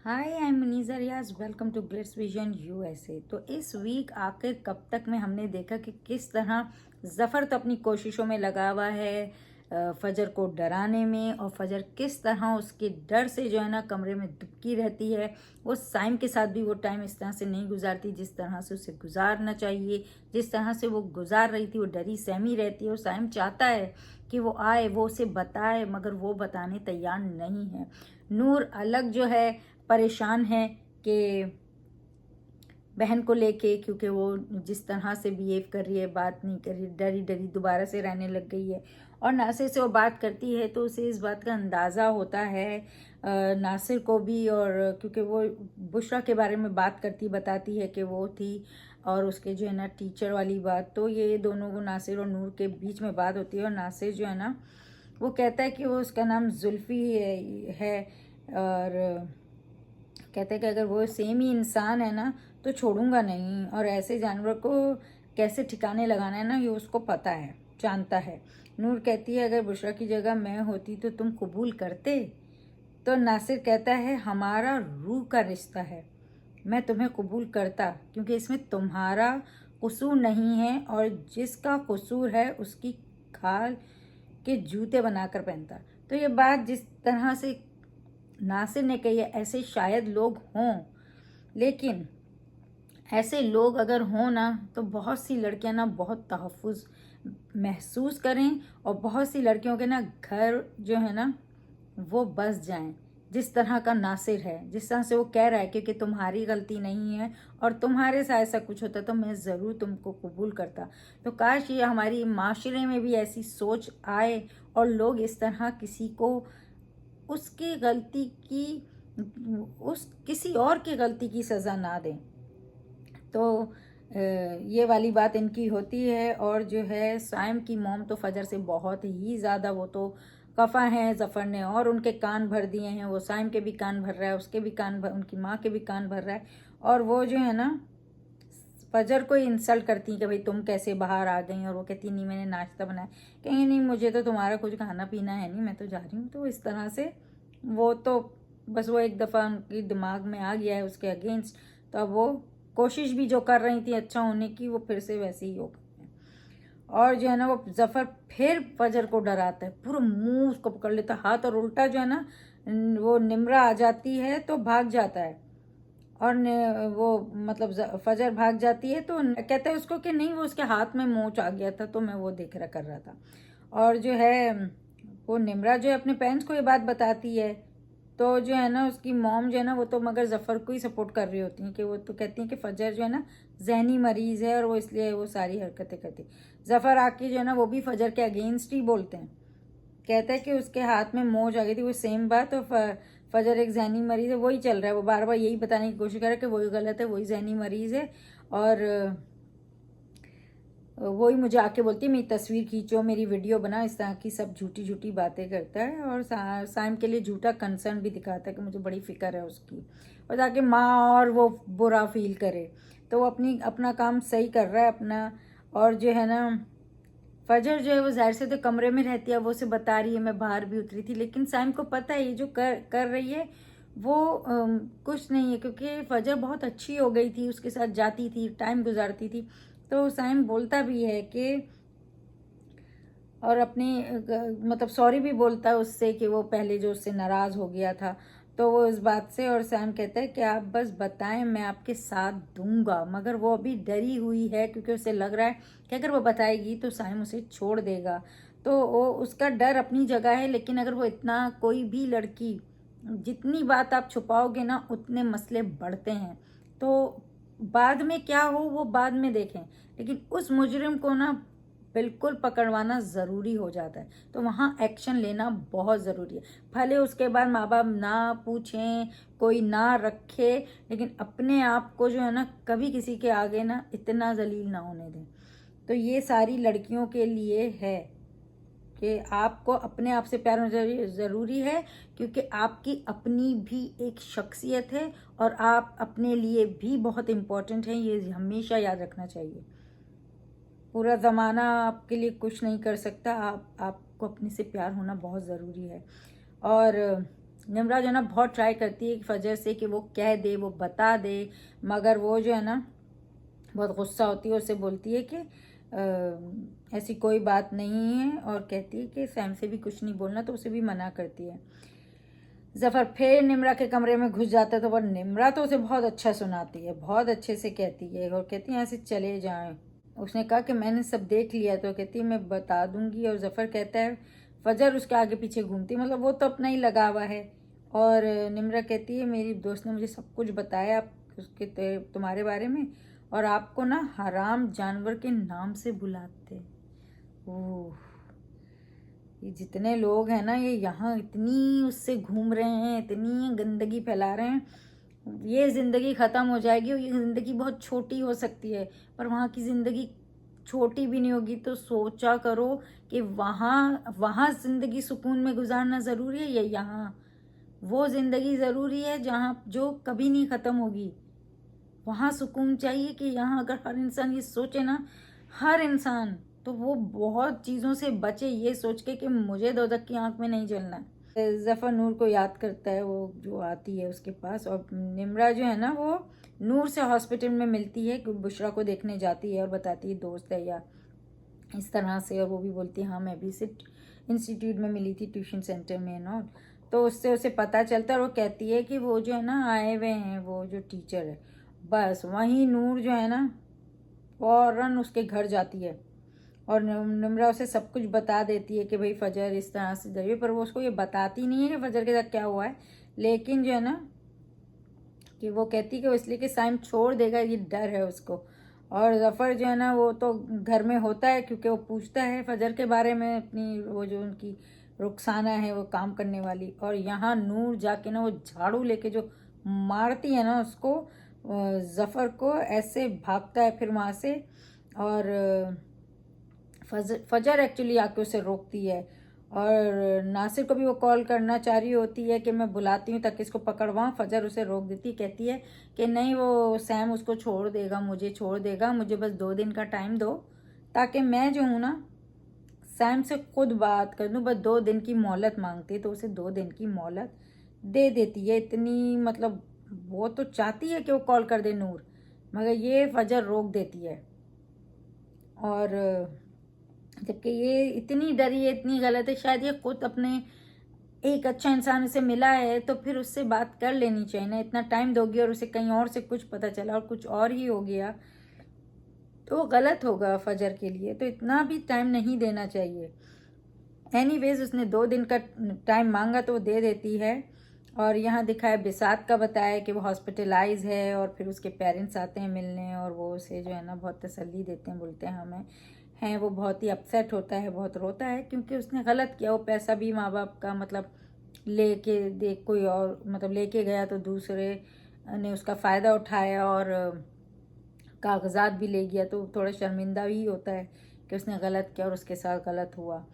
Hi I am Muneeza Riaz, welcome to Glitz Vision USA. तो इस week आखिर कब तक में हमने देखा कि किस तरह ज़फ़र तो अपनी कोशिशों में लगा हुआ है फजर को डराने में, और फजर किस तरह उसके डर से जो है ना कमरे में दुबकी रहती है। वो साइम के साथ भी वो टाइम इस तरह से नहीं गुजारती जिस तरह से उसे गुजारना चाहिए। जिस तरह से वो गुजार रही थी, वो डरी सहमी रहती है और साइम चाहता है कि वो आए, वो उसे बताए, मगर वो बताने तैयार नहीं है। नूर अलग जो है परेशान है कि बहन को लेके, क्योंकि वो जिस तरह से बिहेव कर रही है, बात नहीं कर रही, डरी डरी दोबारा से रहने लग गई है। और नासिर से वो बात करती है तो उसे इस बात का अंदाज़ा होता है नासिर को भी, और क्योंकि वो बुशरा के बारे में बात करती बताती है कि वो थी, और उसके जो है ना टीचर वाली बात, तो ये दोनों को नासिर और नूर के बीच में बात होती है। और नासिर जो है ना वो कहता है कि वो उसका नाम जुल्फ़ी है, और कहते हैं कि अगर वो सेम ही इंसान है ना तो छोड़ूंगा नहीं, और ऐसे जानवर को कैसे ठिकाने लगाना है ना ये उसको पता है, जानता है। नूर कहती है अगर बुशरा की जगह मैं होती तो तुम कबूल करते? तो नासिर कहता है हमारा रूह का रिश्ता है, मैं तुम्हें कबूल करता, क्योंकि इसमें तुम्हारा कसूर नहीं है, और जिसका कसूर है उसकी खाल के जूते बनाकर पहनता। तो ये बात जिस तरह से नासिर ने कही है, ऐसे शायद लोग हों, लेकिन ऐसे लोग अगर हों ना तो बहुत सी लड़कियां ना बहुत तहफ़्फ़ुज़ महसूस करें, और बहुत सी लड़कियों के ना घर जो है ना वो बस जाएं। जिस तरह का नासिर है, जिस तरह से वो कह रहा है क्योंकि तुम्हारी गलती नहीं है, और तुम्हारे साथ ऐसा कुछ होता तो मैं ज़रूर तुमको कबूल करता। तो काश ये हमारी माशरे में भी ऐसी सोच आए, और लोग इस तरह किसी को उसकी गलती की, उस किसी और की गलती की सज़ा ना दें। तो ये वाली बात इनकी होती है। और जो है साइम की मोम तो फजर से बहुत ही ज़्यादा वो तो खफा हैं। ज़फ़र ने और उनके कान भर दिए हैं, वो साइम के भी कान भर रहा है, उसके भी कान भर, उनकी माँ के भी कान भर रहा है। और वो जो है ना फजर को इंसल्ट करती कि भाई तुम कैसे बाहर आ गई, और वो कहती नहीं मैंने नाश्ता बनाया, कहीं नहीं मुझे तो तुम्हारा कुछ खाना पीना है नहीं, मैं तो जा रही हूँ। तो इस तरह से वो तो बस वो एक दफ़ा उनकी दिमाग में आ गया है उसके अगेंस्ट, तो अब वो कोशिश भी जो कर रही थी अच्छा होने की वो फिर से वैसे ही हो गई है। और जो है ना वो ज़फ़र फिर फजर को डराता है, पूरा मुंह उसको पकड़ लेता है हाथ, और उल्टा जो है ना वो निम्रा आ जाती है तो भाग जाता है। और वो मतलब फजर भाग जाती है तो कहते हैं उसको कि नहीं वो उसके हाथ में मोच आ गया था, तो मैं वो देख रहा कर रहा था। और जो है वो निम्रा जो है अपने पेरेंट्स को ये बात बताती है, तो जो है ना उसकी मॉम जो है ना वो तो मगर ज़फ़र को ही सपोर्ट कर रही होती हैं, कि वो तो कहती हैं कि फ़जर जो है ना जहनी मरीज़ है और वो इसलिए वो सारी हरकतें करती। ज़फ़र आके जो है ना वो भी फ़जर के अगेंस्ट ही बोलते हैं, कहता है कि उसके हाथ में मोच आ गई थी, वो सेम बात। और फजर एक जहनी मरीज़ है, वही चल रहा है, वो बार बार यही बताने की कोशिश कर रहा है कि वही गलत है, वही जहनी मरीज़ है। और वही मुझे आके बोलती है मेरी तस्वीर खींचो, मेरी वीडियो बनाओ, इस तरह की सब झूठी झूठी बातें करता है। और साइम के लिए झूठा कंसर्न भी दिखाता है कि मुझे बड़ी फ़िक्र है उसकी, और ताकि माँ और वो बुरा फील करे। तो वो अपना काम सही कर रहा है अपना। और जो है ना फजर जो है वो ज़ाहिर से तो कमरे में रहती है, वो उसे बता रही है मैं बाहर भी उतरी थी, लेकिन साइम को पता है ये जो कर कर रही है वो कुछ नहीं है, क्योंकि फजर बहुत अच्छी हो गई थी, उसके साथ जाती थी, टाइम गुजारती थी। तो साइम बोलता भी है कि, और अपनी मतलब सॉरी भी बोलता है उससे कि वो पहले जो उससे नाराज़ हो गया था, तो वो इस बात से। और सैम कहता है कि आप बस बताएं मैं आपके साथ दूंगा, मगर वो अभी डरी हुई है क्योंकि उसे लग रहा है कि अगर वो बताएगी तो साइम उसे छोड़ देगा। तो वो उसका डर अपनी जगह है, लेकिन अगर वो इतना कोई भी लड़की, जितनी बात आप छुपाओगे ना उतने मसले बढ़ते हैं। तो बाद में क्या हो वो बाद में देखें, लेकिन उस मुजरिम को ना बिल्कुल पकड़वाना ज़रूरी हो जाता है, तो वहाँ एक्शन लेना बहुत ज़रूरी है। भले उसके बाद माँ बाप ना पूछें, कोई ना रखे, लेकिन अपने आप को जो है ना कभी किसी के आगे ना इतना जलील ना होने दें। तो ये सारी लड़कियों के लिए है कि आपको अपने आप से प्यार होना ज़रूरी है, क्योंकि आपकी अपनी भी एक शख्सियत है, और आप अपने लिए भी बहुत इम्पोर्टेंट हैं, ये हमेशा याद रखना चाहिए। पूरा ज़माना आपके लिए कुछ नहीं कर सकता, आपको अपने से प्यार होना बहुत ज़रूरी है। और निम्रा जो है ना बहुत ट्राई करती है कि फजर से कि वो कह दे, वो बता दे, मगर वो जो है ना बहुत गुस्सा होती है, उससे बोलती है कि ऐसी कोई बात नहीं है, और कहती है कि सैम से भी कुछ नहीं बोलना, तो उसे भी मना करती है। जफ़र फिर निम्रा के कमरे में घुस जाता है, तो वह निम्रा तो उसे बहुत अच्छा सुनाती है, बहुत अच्छे से कहती है, और कहती है यहाँ से चले जाएं। उसने कहा कि मैंने सब देख लिया, तो कहती है मैं बता दूंगी, और जफ़र कहता है, फजर उसके आगे पीछे घूमती, मतलब वो तो अपना ही लगा हुआ है। और निम्रा कहती है मेरी दोस्त ने मुझे सब कुछ बताया उसके तुम्हारे बारे में, और आपको ना हराम जानवर के नाम से बुलाते। ओह, ये जितने लोग हैं ना, ये यहाँ इतनी उससे घूम रहे हैं, इतनी गंदगी फैला रहे हैं। ये ज़िंदगी ख़त्म हो जाएगी, और ये ज़िंदगी बहुत छोटी हो सकती है, पर वहाँ की ज़िंदगी छोटी भी नहीं होगी। तो सोचा करो कि वहाँ वहाँ ज़िंदगी सुकून में गुजारना ज़रूरी है, या यहाँ वो ज़िंदगी ज़रूरी है जहाँ जो कभी नहीं ख़त्म होगी। वहाँ सुकून चाहिए कि यहाँ अगर हर इंसान ये सोचे ना, हर इंसान, तो वो बहुत चीज़ों से बचे, ये सोच के कि मुझे दोज़ख की आंख में नहीं जलना है। जफ़र नूर को याद करता है, वो जो आती है उसके पास, और निम्रा जो है ना वो नूर से हॉस्पिटल में मिलती है, बुशरा को देखने जाती है और बताती है दोस्त है या इस तरह से, और वो भी बोलती है हाँ मैं भी इसे इंस्टीट्यूट में मिली थी, ट्यूशन सेंटर में ना। तो उससे उसे पता चलता है, और वो कहती है कि वो जो है ना आए हुए हैं, वो जो टीचर है। बस वहीं नूर जो है ना फ़ौरन उसके घर जाती है, और निम्रा उसे सब कुछ बता देती है कि भाई फजर इस तरह से डरी, पर वो उसको ये बताती नहीं है कि फजर के साथ क्या हुआ है। लेकिन जो है ना कि वो कहती है कि वो इसलिए कि साइम छोड़ देगा, ये डर है उसको। और जफ़र जो है ना वो तो घर में होता है, क्योंकि वो पूछता है फजर के बारे में अपनी, वो जो उनकी रुखसाना है वो काम करने वाली, और यहाँ नूर जाके ना वो झाड़ू लेके जो मारती है ना उसको, जफ़र को, ऐसे भागता है फिर वहाँ से। और फजर एक्चुअली आके उसे रोकती है, और नासिर को भी वो कॉल करना चाह रही होती है कि मैं बुलाती हूँ ताकि इसको पकड़वाऊँ। फजर उसे रोक देती, कहती है कि नहीं, वो सैम उसको छोड़ देगा, मुझे छोड़ देगा, मुझे बस 2 दिन का टाइम दो, ताकि मैं जो हूँ ना सैम से खुद बात कर दूँ। बस 2 दिन की मोहलत मांगती है, तो उसे 2 दिन की मोहलत दे देती है। इतनी मतलब वो तो चाहती है कि वो कॉल कर दे नूर, मगर ये फजर रोक देती है। और जबकि ये इतनी डरी है, इतनी गलत है, शायद ये खुद अपने एक अच्छा इंसान से मिला है तो फिर उससे बात कर लेनी चाहिए ना। इतना टाइम दोगी और उसे कहीं और से कुछ पता चला और कुछ और ही हो गया तो गलत होगा फजर के लिए, तो इतना भी टाइम नहीं देना चाहिए। एनीवेज उसने 2 दिन का टाइम मांगा तो वो दे देती है। और यहाँ दिखाया बिसात का बताया कि वो हॉस्पिटलाइज है, और फिर उसके पेरेंट्स आते हैं मिलने, और वो उसे जो है ना बहुत तसल्ली देते हैं, बोलते हैं हमें हैं। वो बहुत ही अपसेट होता है, बहुत रोता है, क्योंकि उसने गलत किया। वो पैसा भी माँ बाप का मतलब लेके दे, कोई और मतलब लेके गया तो दूसरे ने उसका फ़ायदा उठाया, और कागजात भी ले गया, तो थोड़ा शर्मिंदा भी होता है कि उसने गलत किया और उसके साथ गलत हुआ।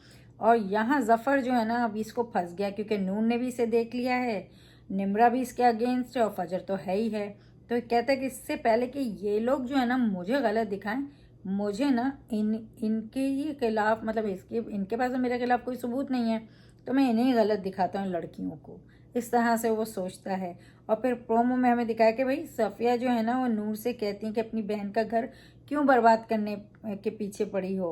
और यहाँ जफ़र जो है ना अब इसको फंस गया, क्योंकि नूर ने भी इसे देख लिया है, निम्रा भी इसके अगेंस्ट है, और फजर तो है ही है। तो कहता है कि इससे पहले कि ये लोग जो है ना मुझे गलत दिखाएं, मुझे ना इनके ही खिलाफ, मतलब इनके पास तो मेरे खिलाफ कोई सबूत नहीं है, तो मैं इन्हें ही गलत दिखाता हूँ लड़कियों को। इस तरह से वो सोचता है। और फिर प्रोमो में हमें दिखाया कि भाई सफ़िया जो है ना वो नूर से कहती है कि अपनी बहन का घर क्यों बर्बाद करने के पीछे पड़ी हो।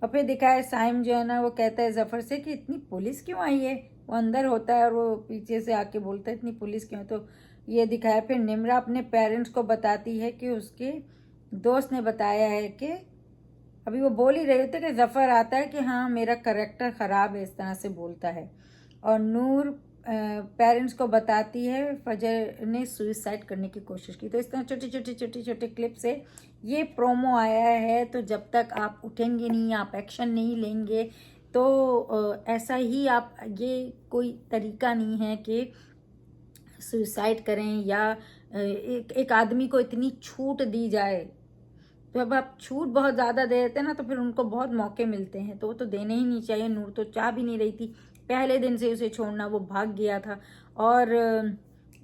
और फिर दिखाया साइम जो है ना वो कहता है जफ़र से कि इतनी पुलिस क्यों आई है। वो अंदर होता है और वो पीछे से आके बोलता है इतनी पुलिस क्यों। तो ये दिखाया। फिर निम्रा अपने पेरेंट्स को बताती है कि उसके दोस्त ने बताया है कि अभी वो बोल ही रहे थे कि जफ़र आता है कि हाँ मेरा करेक्टर ख़राब है, इस तरह से बोलता है। और नूर पेरेंट्स को बताती है फजर ने सुइसाइड करने की कोशिश की। तो इस तरह छोटे क्लिप से ये प्रोमो आया है। तो जब तक आप उठेंगे नहीं, आप एक्शन नहीं लेंगे, तो ऐसा ही आप, ये कोई तरीका नहीं है कि सुइसाइड करें या एक आदमी को इतनी छूट दी जाए। तो अब आप छूट बहुत ज़्यादा दे देते हैं ना, तो फिर उनको बहुत मौके मिलते हैं, तो वो तो देने ही नहीं चाहिए। नूर तो चाह भी नहीं रही थी पहले दिन से उसे छोड़ना, वो भाग गया था। और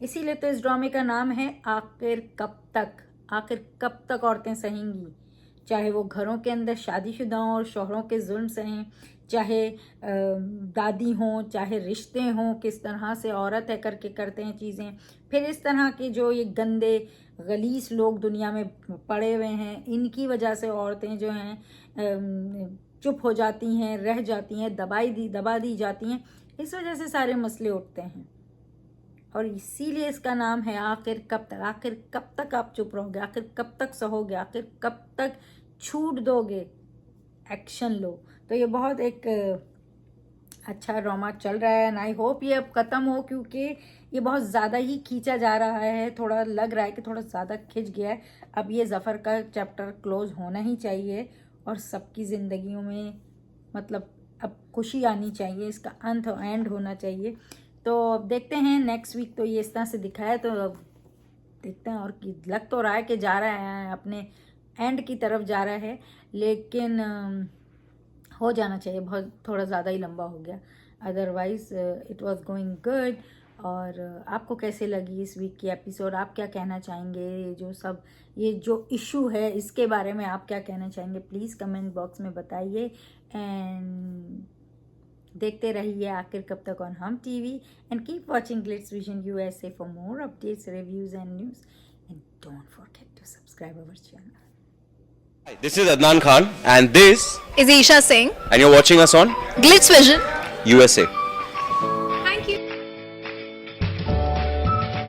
इसीलिए तो इस ड्रामे का नाम है आखिर कब तक। आखिर कब तक औरतें सहेंगी, चाहे वो घरों के अंदर शादीशुदा और शोहरों के जुल्म सहें, चाहे दादी हों, चाहे रिश्ते हों, किस तरह से औरत है करके करते हैं चीज़ें। फिर इस तरह के जो ये गंदे गलीस लोग दुनिया में पड़े हुए हैं, इनकी वजह से औरतें जो हैं चुप हो जाती हैं, रह जाती हैं, दबा दी जाती हैं। इस वजह से सारे मसले उठते हैं और इसीलिए इसका नाम है आखिर कब तक। आखिर कब तक आप चुप रहोगे, आखिर कब तक सहोगे, आखिर कब तक छूट दोगे, एक्शन लो। तो ये बहुत एक अच्छा ड्रामा चल रहा है एंड आई होप ये अब ख़त्म हो, क्योंकि ये बहुत ज़्यादा ही खींचा जा रहा है। थोड़ा लग रहा है कि थोड़ा ज़्यादा खिंच गया है। अब ये ज़फ़र का चैप्टर क्लोज होना ही चाहिए और सबकी ज़िंदगियों में मतलब अब खुशी आनी चाहिए, इसका अंत एंड होना चाहिए। तो अब देखते हैं नेक्स्ट वीक। तो ये इस तरह से दिखाया, तो अब देखते हैं। और लग तो रहा है कि जा रहा है अपने एंड की तरफ जा रहा है, लेकिन हो जाना चाहिए। बहुत थोड़ा ज़्यादा ही लंबा हो गया, otherwise it was going good. और आपको कैसे लगी इस वीक की एपिसोड, आप क्या कहना चाहेंगे? ये जो इशू है इसके बारे में आप क्या कहना चाहेंगे, प्लीज़ कमेंट बॉक्स में बताइए। एंड देखते रहिए आखिर कब तक on Hum TV and keep watching Glitz Vision USA for more updates, reviews and news and don't forget to subscribe our channel. Hi, this is Adnan Khan and this is Isha Singh, and you're watching us on Glitz Vision. USA.